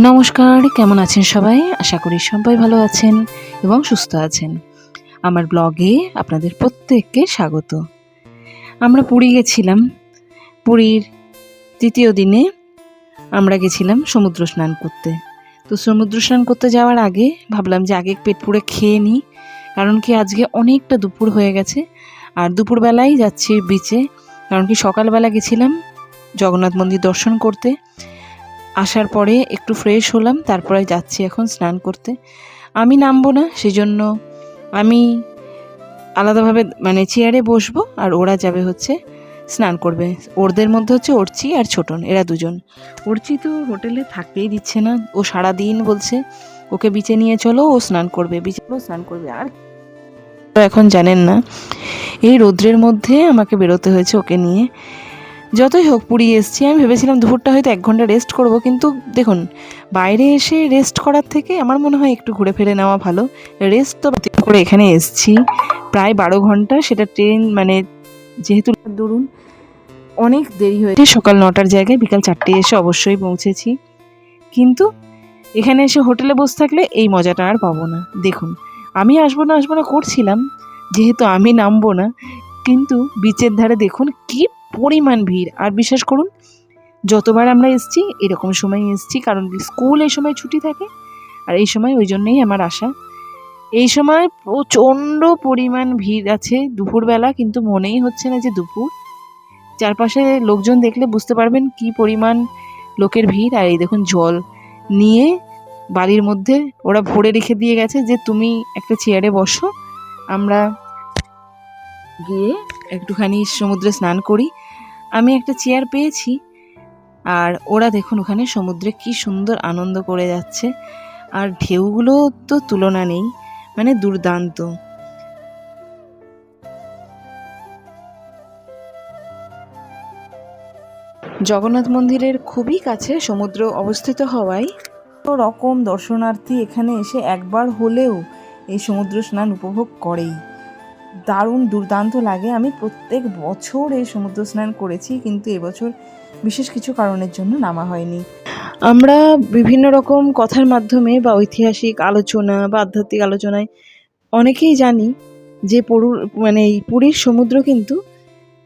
নমস্কার, কেমন আছেন সবাই? আশা করি সবাই ভালো আছেন এবং সুস্থ আছেন। আমার ব্লগে আপনাদের প্রত্যেককে স্বাগত। আমরা পুরী গেছিলাম। পুরীর ৩য় দিনে আমরা গেছিলাম সমুদ্র স্নান করতে। তো সমুদ্র স্নান করতে যাওয়ার আগে ভাবলাম যে আগে পেট পুরে খেয়ে নিই, কারণ কি আজকে অনেকটা দুপুর হয়ে গেছে। আর দুপুরবেলাই যাচ্ছি বিচে, কারণ কি সকালবেলা গেছিলাম জগন্নাথ মন্দির দর্শন করতে। আসার পরে একটু ফ্রেশ হলাম, তারপরে যাচ্ছি এখন স্নান করতে। আমি নামবো না, সেজন্য আমি আলাদাভাবে চেয়ারে বসবো, আর ওরা যাবে হচ্ছে স্নান করবে। ওদের মধ্যে হচ্ছে অর্চি আর ছোটন, এরা দুজন। অর্চি তো হোটেলে থাকতেই দিচ্ছে না, ও সারাদিন বলছে ওকে বিচে নিয়ে চলো, ও স্নান করবে, বিচে স্নান করবে। আর এখন জানেন না, এই রৌদ্রের মধ্যে আমাকে বেরোতে হয়েছে ওকে নিয়ে। যতই হোক পুরী এসছি, আমি ভেবেছিলাম দুপুরটা হয়তো 1 ঘন্টা রেস্ট করব, কিন্তু দেখুন বাইরে এসে রেস্ট করার থেকে আমার মনে হয় একটু ঘুরে ফিরে নেওয়া ভালো। রেস্ট তো করে এখানে এসছি প্রায় 12 ঘন্টা, সেটা ট্রেন যেহেতু ধরুন অনেক দেরি হয়েছে, সকাল 9টার জায়গায় বিকাল 4টে এসে অবশ্যই পৌঁছেছি। কিন্তু এখানে এসে হোটেলে বসে থাকলে এই মজাটা আর পাবো না। দেখুন আমি আসবো না করছিলাম, যেহেতু আমি নামবো না, কিন্তু বিচের ধারে দেখুন কি পরিমাণ ভিড়। আর বিশ্বাস করুন, যতবার আমরা এসেছি এরকম সময় এসেছি, কারণ স্কুল এই সময় ছুটি থাকে, আর এই সময় ওই জন্যই আমার আশা। এই সময় প্রচণ্ড পরিমাণ ভিড় আছে দুপুরবেলা, কিন্তু মনেই হচ্ছে না যে দুপুর। চারপাশে লোকজন দেখলে বুঝতে পারবেন কি পরিমাণ লোকের ভিড়। আর এই দেখুন জল নিয়ে বাড়ির মধ্যে ওরা ভরে রেখে দিয়ে গেছে যে তুমি একটা চেয়ারে বসো, আমরা গিয়ে একটুখানি সমুদ্রে স্নান করি। আমি একটা চেয়ার পেয়েছি, আর ওরা দেখুন ওখানে সমুদ্রে কি সুন্দর আনন্দ করে যাচ্ছে। আর ঢেউগুলো তো তুলনা নেই, দুর্দান্ত। জগন্নাথ মন্দিরের খুবই কাছে সমুদ্র অবস্থিত হওয়ায় তো রকম দর্শনার্থী এখানে এসে একবার হলেও এই সমুদ্র স্নান উপভোগ করেই। দারুণ দুর্দান্ত লাগে। আমি প্রত্যেক বছর এই সমুদ্র স্নান করেছি, কিন্তু এবছর বিশেষ কিছু কারণের জন্য নামা হয়নি। আমরা বিভিন্ন রকম কথার মাধ্যমে বা ঐতিহাসিক আলোচনা বা আধ্যাত্মিক আলোচনায় অনেকেই জানি যে এই পুরীর সমুদ্র কিন্তু,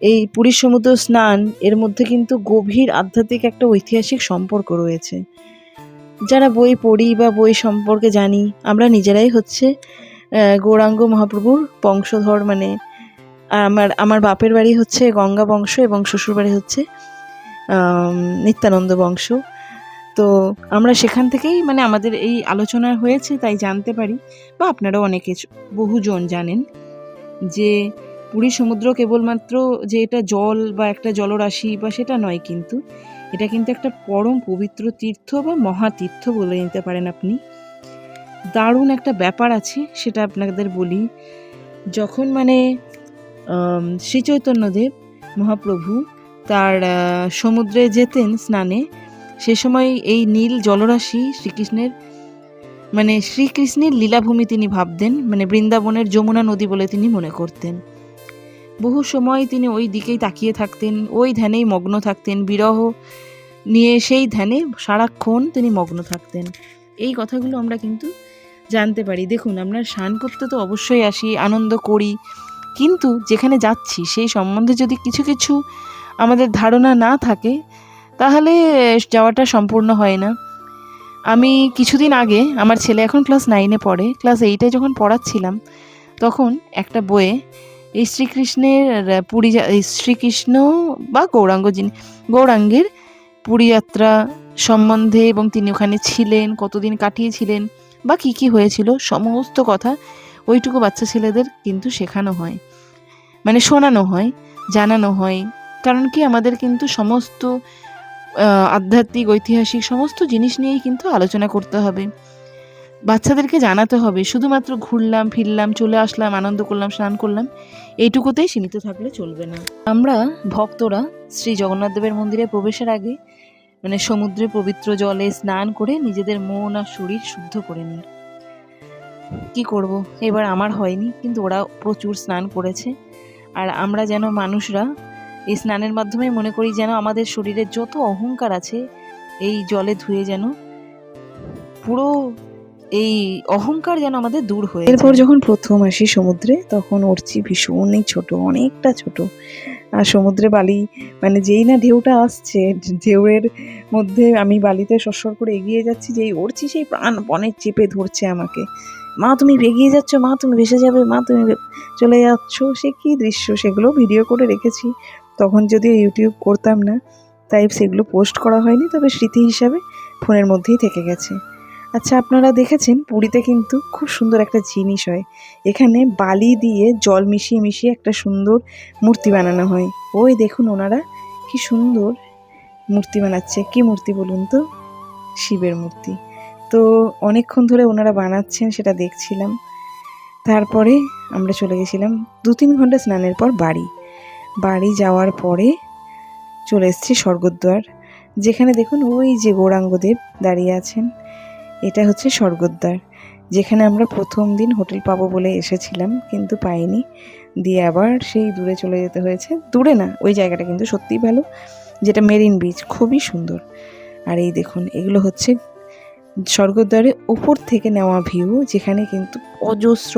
এই পুরীর সমুদ্র স্নান এর মধ্যে কিন্তু গভীর আধ্যাত্মিক একটা ঐতিহাসিক সম্পর্ক রয়েছে। যারা বই পড়ি বা বই সম্পর্কে জানি, আমরা নিজেরাই হচ্ছে গৌরাঙ্গ মহাপ্রভুর বংশধর। আমার বাপের বাড়ি হচ্ছে গঙ্গা বংশ এবং শ্বশুর বাড়ি হচ্ছে নিত্যানন্দ বংশ। তো আমরা সেখান থেকেই আমাদের এই আলোচনা হয়েছে, তাই জানতে পারি, বা আপনারাও অনেকে বহুজন জানেন যে পুরীর সমুদ্র কেবলমাত্র যে এটা জল বা একটা জলরাশি বা সেটা নয়, কিন্তু এটা কিন্তু একটা পরম পবিত্র তীর্থ বা মহাতীর্থ বলে নিতে পারেন আপনি। দারুণ একটা ব্যাপার আছে, সেটা আপনাদের বলি। যখন শ্রী চৈতন্যদেব মহাপ্রভু তার সমুদ্রে যেতেন স্নানে, সে সময় এই নীল জলরাশি শ্রীকৃষ্ণের লীলাভূমি তিনি ভাবতেন, বৃন্দাবনের যমুনা নদী বলে তিনি মনে করতেন। বহু সময় তিনি ওই দিকেই তাকিয়ে থাকতেন, ওই ধ্যানেই মগ্ন থাকতেন, বিরহ নিয়ে সেই ধ্যানে সারাক্ষণ তিনি মগ্ন থাকতেন। এই কথাগুলো আমরা কিন্তু জানতে পারি। দেখুন, আমরা স্নান করতে তো অবশ্যই আসি, আনন্দ করি, কিন্তু যেখানে যাচ্ছি সেই সম্বন্ধে যদি কিছু কিছু আমাদের ধারণা না থাকে, তাহলে যাওয়াটা সম্পূর্ণ হয় না। আমি কিছুদিন আগে, আমার ছেলে এখন ক্লাস 9-এ পড়ে, ক্লাস 8-এ যখন পড়াচ্ছিলাম, তখন একটা বইয়ে এই শ্রীকৃষ্ণ বা গৌরাঙ্গের পুরী যাত্রা সম্বন্ধে, এবং তিনি ওখানে ছিলেন, কতদিন কাটিয়েছিলেন বা কী কী হয়েছিল, সমস্ত কথা ওইটুকু বাচ্চা ছেলেদের কিন্তু শেখানো হয়, শোনানো হয়, জানানো হয়। কারণ কি, আমাদের কিন্তু সমস্ত আধ্যাত্মিক ঐতিহাসিক সমস্ত জিনিস নিয়েই কিন্তু আলোচনা করতে হবে, বাচ্চাদেরকে জানাতে হবে। শুধুমাত্র ঘুরলাম ফিরলাম চলে আসলাম, আনন্দ করলাম, স্নান করলাম, এইটুকুতেই সীমিত থাকলে চলবে না। আমরা ভক্তরা শ্রী জগন্নাথ দেবের মন্দিরে প্রবেশের আগে সমুদ্রে পবিত্র জলে স্নান করে নিজেদের মন আর শরীর শুদ্ধ করে নিই। কি করব, এবার আমার হয়নি, কিন্তু ওরা প্রচুর স্নান করেছে। আর আমরা যেন মানুষরা এই স্নানের মাধ্যমে মনে করি যেন আমাদের শরীরের যত অহংকার আছে এই জলে ধুয়ে যেন পুরো এই অহংকার যেন আমাদের দূর হয়ে। এরপর যখন প্রথম আসি সমুদ্রে, তখন উঠছি ভীষণই ছোট, অনেকটা ছোট। আর সমুদ্রে বালি মানে যেই না ঢেউটা আসছে, ঢেউয়ের মধ্যে আমি বালিতে সরসর করে এগিয়ে যাচ্ছি, যেই উঠছি সেই প্রাণপণে চেপে ধরছে আমাকে। মা তুমি এগিয়ে যাচ্ছ, মা তুমি ভেসে যাবে, মা তুমি চলে যাচ্ছ। সে কী দৃশ্য, সেগুলো ভিডিও করে রেখেছি। তখন যদিও ইউটিউব করতাম না, তাই সেগুলো পোস্ট করা হয়নি, তবে স্মৃতি হিসাবে ফোনের মধ্যেই থেকে গেছে। আচ্ছা, আপনারা দেখেছেন পুরীতে কিন্তু খুব সুন্দর একটা জিনিস হয়। এখানে বালি দিয়ে জল মিশিয়ে মিশিয়ে একটা সুন্দর মূর্তি বানানো হয়। ওই দেখুন ওনারা কি সুন্দর মূর্তি বানাচ্ছে। কি মূর্তি বলুন তো? শিবের মূর্তি। তো অনেকক্ষণ ধরে ওনারা বানাচ্ছেন, সেটা দেখছিলাম। তারপরে আমরা চলে গেছিলাম 2-3 ঘন্টা স্নানের পর বাড়ি যাওয়ার পরে চলে এসেছি স্বর্গদ্বার, যেখানে দেখুন ওই যে গৌরাঙ্গদেব দাঁড়িয়ে আছেন। এটা হচ্ছে স্বর্গদ্বার, যেখানে আমরা প্রথম দিন হোটেল পাবো বলে এসেছিলাম, কিন্তু পাইনি। দিয়ে আবার সেই দূরে চলে যেতে হয়েছে। দূরে না, ওই জায়গাটা কিন্তু সত্যিই ভালো, যেটা মেরিন বিচ, খুবই সুন্দর। আর এই দেখুন, এগুলো হচ্ছে স্বর্গদ্বারের উপর থেকে নেওয়া ভিউ, যেখানে কিন্তু অজস্র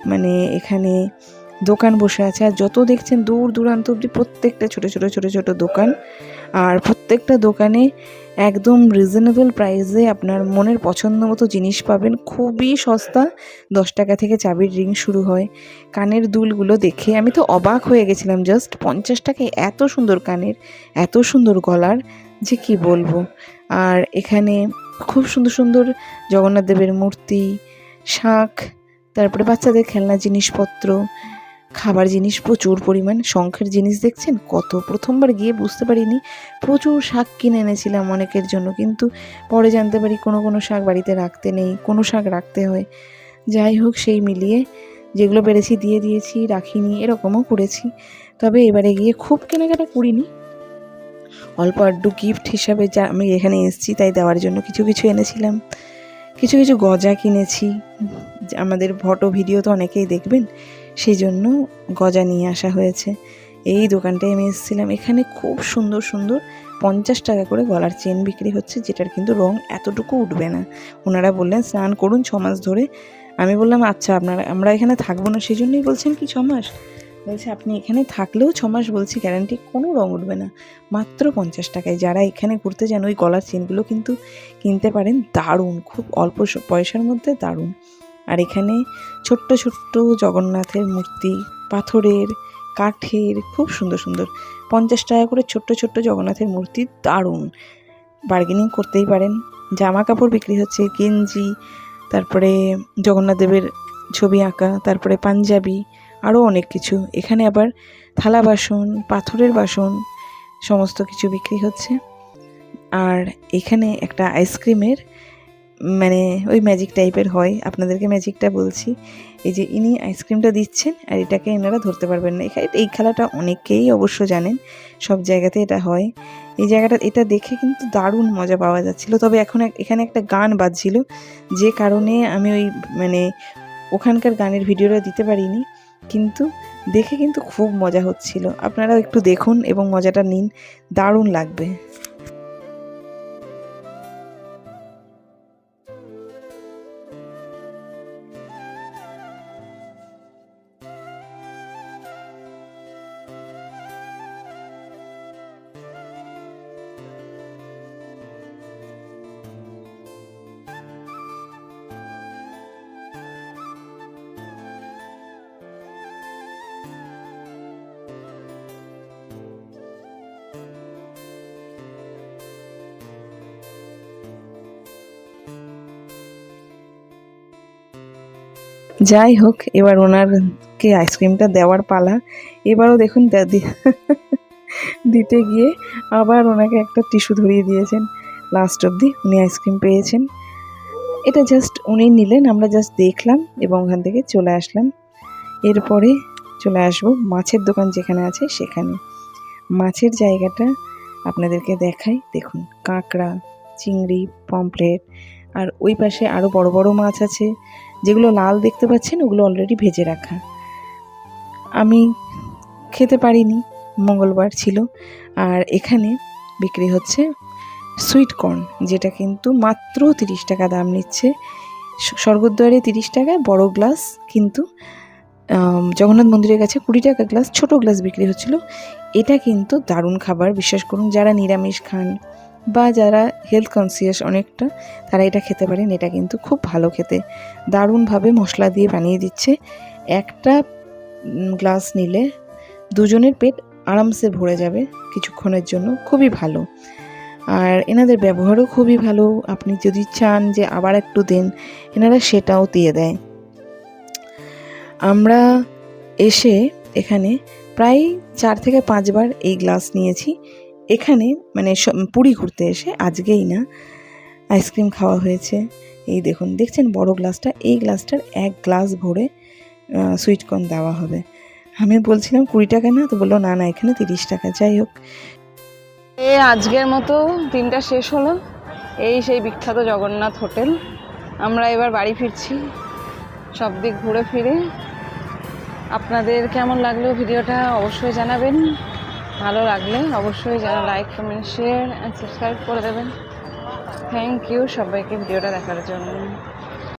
মানে এখানে দোকান বসে আছে। আর যত দেখছেন দূর দূরান্ত অব্দি প্রত্যেকটা ছোট ছোট দোকান, আর প্রত্যেকটা দোকানে একদম রিজনেবল প্রাইসে আপনার মনের পছন্দ মতো জিনিস পাবেন। খুবই সস্তা, 10 টাকা থেকে চাবির রিং শুরু হয়। কানের দুলগুলো দেখে আমি তো অবাক হয়ে গেছিলাম। জাস্ট 50 টাকায় এত সুন্দর কানের, এত সুন্দর গলার, যে কি বলবো। আর এখানে খুব সুন্দর সুন্দর জগন্নাথ দেবের মূর্তি, শাঁখ, তারপরে বাচ্চাদের খেলনা জিনিসপত্র, খাবার জিনিস প্রচুর পরিমাণ। শঙ্খের জিনিস দেখছেন কত, প্রথমবার গিয়ে বুঝতে পারিনি। প্রচুর শাক কিনে এনেছিলাম অনেকের জন্য, কিন্তু পরে জানতে পারি কোনো শাক বাড়িতে রাখতে নেই, কোনো শাক রাখতে হয়। যাই হোক, সেই মিলিয়ে যেগুলো পেরেছি দিয়ে দিয়েছি, রাখিনি, এরকমও করেছি। তবে এবারে গিয়ে খুব কেনাকাটা করিনি, অল্প আড্ডু গিফট হিসাবে যা আমি এখানে এসেছি তাই দেওয়ার জন্য কিছু এনেছিলাম। কিছু গজা কিনেছি, আমাদের ফটো ভিডিও তো অনেকেই দেখবেন, সেই জন্য গজা নিয়ে আসা হয়েছে। এই দোকানটায় আমি এসেছিলাম। এখানে খুব সুন্দর 50 টাকা করে গলার চেন বিক্রি হচ্ছে, যেটার কিন্তু রং এতটুকু উঠবে না। ওনারা বললেন স্নান করুন 6 মাস ধরে। আমি বললাম আচ্ছা, আমরা এখানে থাকবো না, সেই জন্যই বলছেন কি 6 মাস? বলছে আপনি এখানে থাকলেও 6 মাস বলছি গ্যারান্টি, কোনো রং উঠবে না, মাত্র 50 টাকায়। যারা এখানে ঘুরতে যান ওই গলার চেনগুলো কিন্তু কিনতে পারেন, দারুণ, খুব অল্প পয়সার মধ্যে দারুণ। আর এখানে ছোট্ট জগন্নাথের মূর্তি, পাথরের, কাঠের, খুব সুন্দর 50 টাকা করে ছোট্ট জগন্নাথের মূর্তি, দারুণ। বার্গেনিং করতেই পারেন। জামা কাপড় বিক্রি হচ্ছে, গেঞ্জি, তারপরে জগন্নাথ দেবের ছবি আঁকা, তারপরে পাঞ্জাবি, আরও অনেক কিছু। এখানে আবার থালা বাসন, পাথরের বাসন, সমস্ত কিছু বিক্রি হচ্ছে। আর এখানে একটা আইসক্রিমের মানে ওই ম্যাজিক টাইপের হয়, আপনাদেরকে ম্যাজিকটা বলছি। এই যে ইনি আইসক্রিমটা দিচ্ছেন, আর এটাকে এনারা ধরতে পারবেন না। এই খেলাটা অনেকেই অবশ্য জানেন, সব জায়গাতে এটা হয়। এই জায়গাটা, এটা দেখে কিন্তু দারুণ মজা পাওয়া যাচ্ছিলো। তবে এখন এখানে একটা গান বাজছিল, যে কারণে আমি ওই মানে ওখানকার গানের ভিডিওটা দিতে পারিনি, কিন্তু দেখে কিন্তু খুব মজা হচ্ছিল। আপনারাও একটু দেখুন এবং মজাটা নিন, দারুণ লাগবে। যাই হোক, এবার ওনারকে আইসক্রিমটা দেওয়ার পালা। এবারও দেখুন দিতে গিয়ে আবার ওনাকে একটা টিস্যু ধরিয়ে দিয়েছেন। লাস্ট অবধি উনি আইসক্রিম পেয়েছেন। এটা জাস্ট উনি নিলেন, আমরা জাস্ট দেখলাম এবং ওখান থেকে চলে আসলাম। এরপরে চলে আসবো মাছের দোকান যেখানে আছে সেখানে। মাছের জায়গাটা আপনাদেরকে দেখাই। দেখুন, কাঁকড়া, চিংড়ি, পমফ্রেট, আর ওই পাশে আরও বড় মাছ আছে। যেগুলো লাল দেখতে পাচ্ছেন ওগুলো অলরেডি ভেজে রাখা। আমি খেতে পারিনি, মঙ্গলবার ছিল। আর এখানে বিক্রি হচ্ছে সুইট কর্ন, যেটা কিন্তু মাত্র 30 টাকা দাম নিচ্ছে। স্বর্গদ্বারে 30 টাকায় বড় গ্লাস, কিন্তু জগন্নাথ মন্দিরের কাছে 20 টাকা গ্লাস ছোট গ্লাস বিক্রি হচ্ছিল। এটা কিন্তু দারুণ খাবার, বিশ্বাস করুন। যারা নিরামিষ খান বা যারা হেলথ কনসিয়াস অনেকটা, তারা এটা খেতে পারেন। এটা কিন্তু খুব ভালো খেতে, দারুণভাবে মশলা দিয়ে বানিয়ে দিচ্ছে। একটা গ্লাস নিলে দুজনের পেট আরামসে ভরে যাবে কিছুক্ষণের জন্য, খুবই ভালো। আর এনাদের ব্যবহারও খুবই ভালো। আপনি যদি চান যে আবার একটু দেন, এনারা সেটাও দিয়ে দেয়। আমরা এসে এখানে প্রায় 4 থেকে 5 বার এই গ্লাস নিয়েছি। এখানে মানে পুরী ঘুরতে এসে, আজকেই না, আইসক্রিম খাওয়া হয়েছে। এই দেখছেন বড় গ্লাসটা, এই গ্লাসটার 1 গ্লাস ভরে সুইটকর্ন দেওয়া হবে। আমি বলছিলাম 20 টাকা না, তো বললো না না, এখানে 30 টাকা। যাই হোক, আজকের মতো দিনটা শেষ হলো। এই সেই বিখ্যাত জগন্নাথ হোটেল। আমরা এবার বাড়ি ফিরছি সব দিক ঘুরে ফিরে। আপনাদের কেমন লাগলো ভিডিওটা অবশ্যই জানাবেন। ভালো লাগলে অবশ্যই যারা like, comment, share and subscribe করে দেবেন। থ্যাংক ইউ সবাইকে ভিডিওটা দেখার জন্য।